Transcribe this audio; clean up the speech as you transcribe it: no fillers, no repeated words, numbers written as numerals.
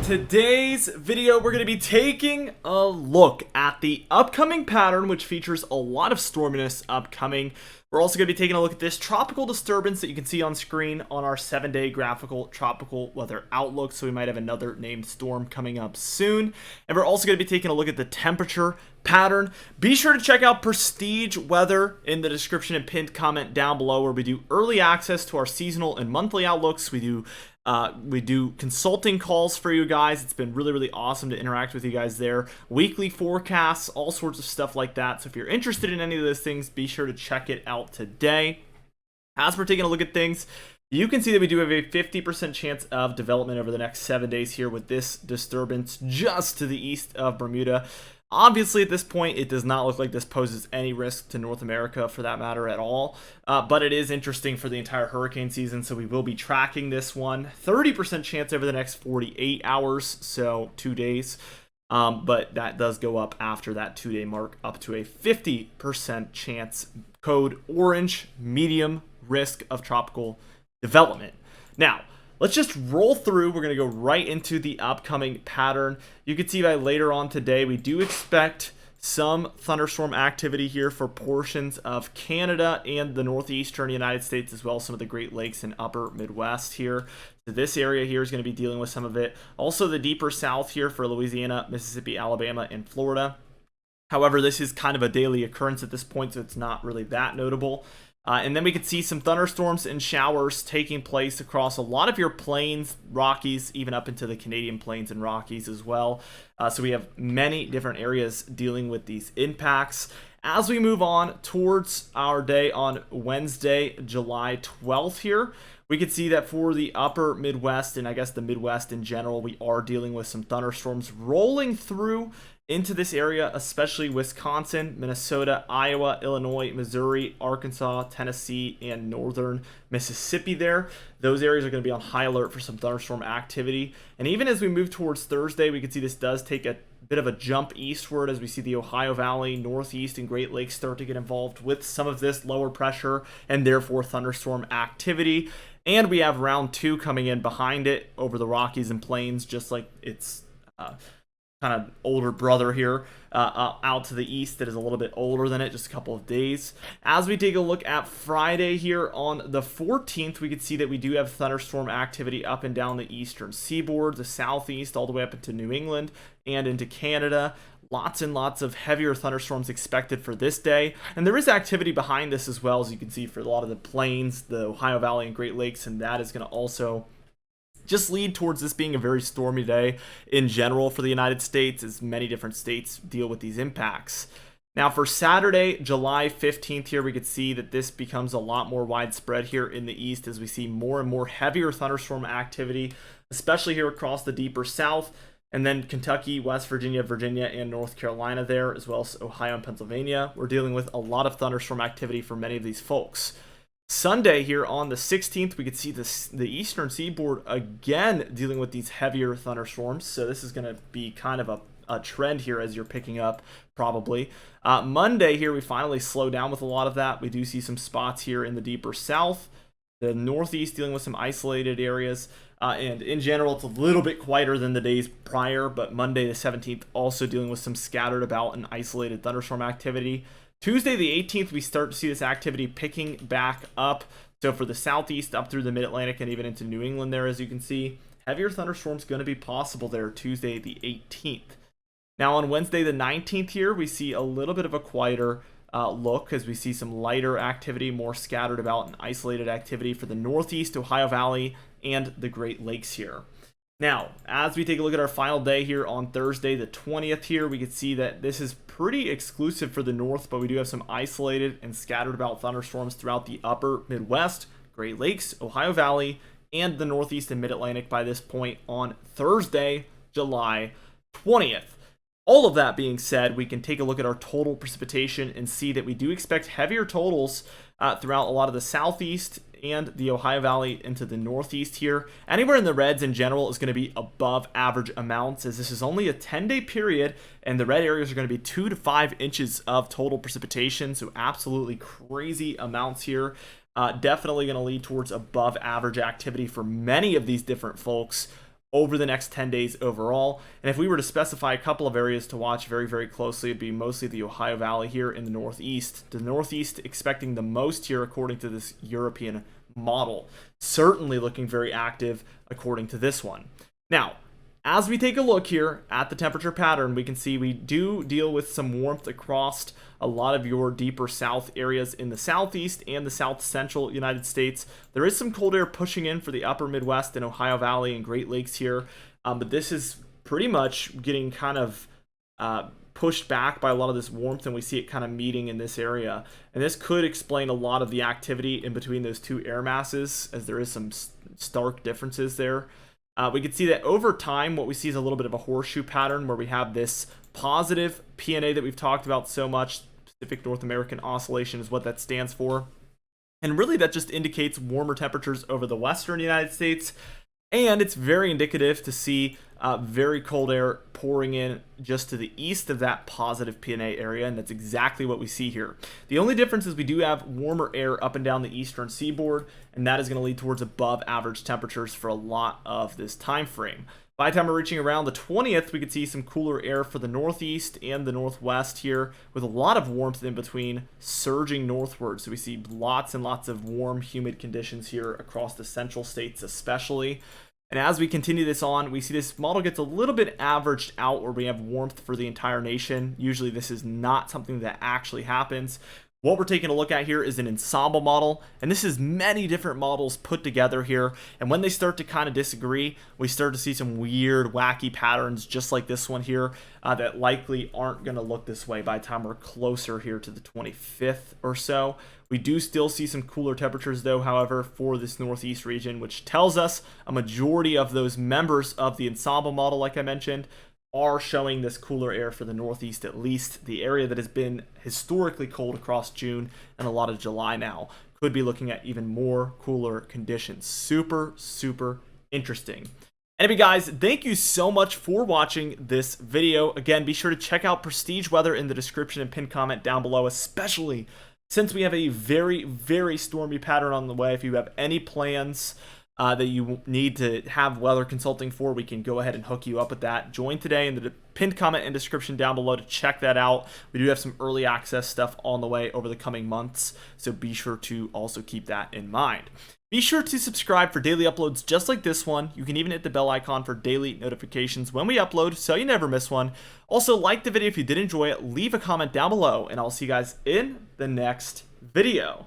today's video, we're going to be taking a look at the upcoming pattern, which features a lot of storminess upcoming. We're also going to be taking a look at this tropical disturbance that you can see on screen on our 7-day graphical tropical weather outlook. So we might have another named storm coming up soon. And we're also going to be taking a look at the temperature pattern. Be sure to check out Prestige Weather in the description and pinned comment down below, where we do early access to our seasonal and monthly outlooks. We do consulting calls for you guys. It's been really awesome to interact with you guys there. Weekly forecasts, all sorts of stuff like that. So if you're interested in any of those things, be sure to check it out today. As we're taking a look at things, you can see that we do have a 50% chance of development over the next 7 days here with this disturbance just to the east of Bermuda. Obviously, at this point, it does not look like this poses any risk to North America for that matter at all, but it is interesting for the entire hurricane season, so we will be tracking this one. 30% chance over the next 48 hours, so 2 days, but that does go up after that 2-day mark up to a 50% chance, code orange, medium risk of tropical development. Now, let's just roll through. We're going to go right into the upcoming pattern. You can see by later on today, we do expect some thunderstorm activity here for portions of Canada and the northeastern United States, as well as some of the Great Lakes and upper Midwest here. So this area here is going to be dealing with some of it. Also the deeper south here for Louisiana, Mississippi, Alabama, and Florida. However, this is kind of a daily occurrence at this point, so it's not really that notable. And then we could see some thunderstorms and showers taking place across a lot of your plains, Rockies, even up into the Canadian plains and Rockies as well. So we have many different areas dealing with these impacts. As we move on towards our day on Wednesday, July 12th here, we could see that for the upper Midwest, and I guess the Midwest in general, we are dealing with some thunderstorms rolling through into this area, especially Wisconsin, Minnesota, Iowa, Illinois, Missouri, Arkansas, Tennessee, and northern Mississippi there. Those areas are going to be on high alert for some thunderstorm activity. And even as we move towards Thursday, we can see this does take a bit of a jump eastward as we see the Ohio Valley, Northeast, and Great Lakes start to get involved with some of this lower pressure and therefore thunderstorm activity. And we have round 2 coming in behind it over the Rockies and Plains, just like it's kind of older brother here out to the east that is a little bit older than it, just a couple of days. As we take a look at Friday here on the 14th, we can see that we do have thunderstorm activity up and down the eastern seaboard, the southeast, all the way up into New England and into Canada. Lots and lots of heavier thunderstorms expected for this day. And there is activity behind this as well, as you can see, for a lot of the plains, the Ohio Valley, and Great Lakes, and that is going to also just lead towards this being a very stormy day in general for the United States, as many different states deal with these impacts. Now for Saturday, July 15th here, we could see that this becomes a lot more widespread here in the east as we see more and more heavier thunderstorm activity, especially here across the deeper south, and then Kentucky, West Virginia, and North Carolina there, as well as Ohio and Pennsylvania. We're dealing with a lot of thunderstorm activity for many of these folks. Sunday here on the 16th, we could see the eastern seaboard again dealing with these heavier thunderstorms. So this is going to be kind of a trend here as you're picking up probably. Monday here, we finally slow down with a lot of that. We do see some spots here in the deeper south, the northeast dealing with some isolated areas. And in general, it's a little bit quieter than the days prior, but Monday the 17th also dealing with some scattered about and isolated thunderstorm activity. Tuesday the 18th, we start to see this activity picking back up. So for the southeast up through the mid-Atlantic and even into New England there, as you can see, heavier thunderstorms going to be possible there Tuesday the 18th. Now on Wednesday the 19th here, we see a little bit of a quieter look as we see some lighter activity, more scattered about and isolated activity for the northeast, Ohio Valley, and the Great Lakes here. Now, as we take a look at our final day here on Thursday, the 20th here, we can see that this is pretty exclusive for the north, but we do have some isolated and scattered about thunderstorms throughout the upper Midwest, Great Lakes, Ohio Valley, and the Northeast and Mid-Atlantic by this point on Thursday, July 20th. All of that being said, we can take a look at our total precipitation and see that we do expect heavier totals throughout a lot of the southeast and the Ohio Valley into the northeast here. Anywhere in the reds in general is going to be above average amounts, as this is only a 10-day period, and the red areas are going to be 2 to 5 inches of total precipitation, so absolutely crazy amounts here. Definitely going to lead towards above average activity for many of these different folks over the next 10 days overall. And if we were to specify a couple of areas to watch very, very closely, it'd be mostly the Ohio Valley here in the Northeast. The Northeast expecting the most here according to this European model. Certainly looking very active according to this one. Now, as we take a look here at the temperature pattern, we can see we do deal with some warmth across a lot of your deeper south areas in the southeast and the south central United States. There is some cold air pushing in for the upper Midwest and Ohio Valley and Great Lakes here, but this is pretty much getting kind of pushed back by a lot of this warmth, and we see it kind of meeting in this area. And this could explain a lot of the activity in between those two air masses, as there is some stark differences there. We can see that over time, what we see is a little bit of a horseshoe pattern where we have this positive PNA that we've talked about so much. Pacific North American Oscillation is what that stands for. And really that just indicates warmer temperatures over the western United States. And it's very indicative to see very cold air pouring in just to the east of that positive PNA area, and that's exactly what we see here. The only difference is we do have warmer air up and down the eastern seaboard, and that is going to lead towards above average temperatures for a lot of this time frame. By the time we're reaching around the 20th, we could see some cooler air for the northeast and the northwest here, with a lot of warmth in between surging northward. So we see lots and lots of warm, humid conditions here across the central states especially. And as we continue this on, we see this model gets a little bit averaged out where we have warmth for the entire nation. Usually this is not something that actually happens. What we're taking a look at here is an ensemble model, and this is many different models put together here. And when they start to kind of disagree, we start to see some weird, wacky patterns just like this one here that likely aren't going to look this way by the time we're closer here to the 25th or so. We do still see some cooler temperatures though, however, for this northeast region, which tells us a majority of those members of the ensemble model, like I mentioned, are showing this cooler air for the northeast, at least. The area that has been historically cold across June and a lot of July now could be looking at even more cooler conditions. Super, super interesting. Anyway, guys, thank you so much for watching this video. Again, be sure to check out Prestige Weather in the description and pinned comment down below, especially since we have a very, very stormy pattern on the way. If you have any plans that you need to have weather consulting for, we can go ahead and hook you up with that. Join today in the pinned comment and description down below to check that out. We do have some early access stuff on the way over the coming months, so be sure to also keep that in mind. Be sure to subscribe for daily uploads just like this one. You can even hit the bell icon for daily notifications when we upload so you never miss one. Also, like the video if you did enjoy it, leave a comment down below, and I'll see you guys in the next video.